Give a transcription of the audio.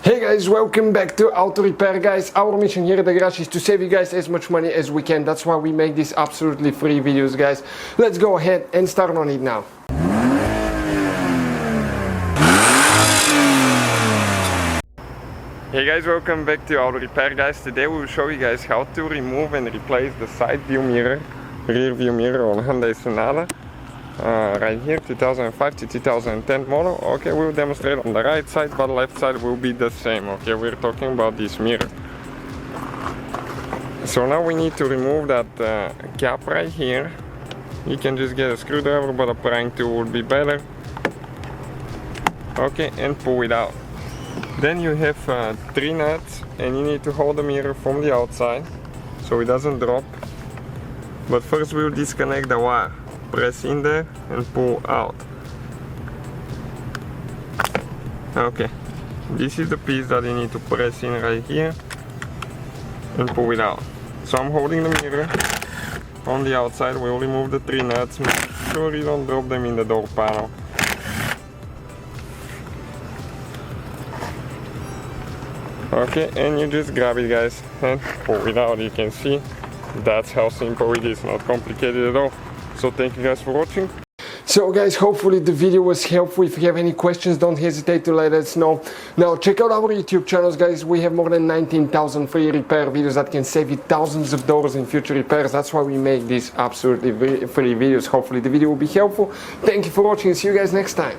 Hey guys, welcome back to Auto Repair, guys. Our mission here at the garage is to save you guys as much money as we can. That's why we make these absolutely free videos, guys. Let's go ahead and start on it now. Hey guys, welcome back to Auto Repair, guys. Today we will show you guys how to remove and replace the side view mirror, rear view mirror on Hyundai Sonata. Right here, 2005 to 2010 model. Okay, we'll demonstrate on the right side, but left side will be the same. Okay, we're talking about this mirror. So now we need to remove that cap right here. You can just get a screwdriver, but a prying tool would be better. Okay, and pull it out. Then you have 3 nuts, and you need to hold the mirror from the outside so it doesn't drop. But first we'll disconnect the wire. Press in there and pull out. Okay, this is the piece that you need to press in right here and pull it out. So I'm holding the mirror on the outside. We'll remove the 3 nuts. Make sure you don't drop them in the door panel. Okay, and you just grab it, guys, and pull it out. You can see that's how simple it is, not complicated at all. So thank you guys for watching. So guys, hopefully the video was helpful. If you have any questions, don't hesitate to let us know. Now check out our YouTube channels, guys. We have more than 19,000 free repair videos that can save you thousands of dollars in future repairs. That's why we make these absolutely free videos. Hopefully the video will be helpful. Thank you for watching. See you guys next time.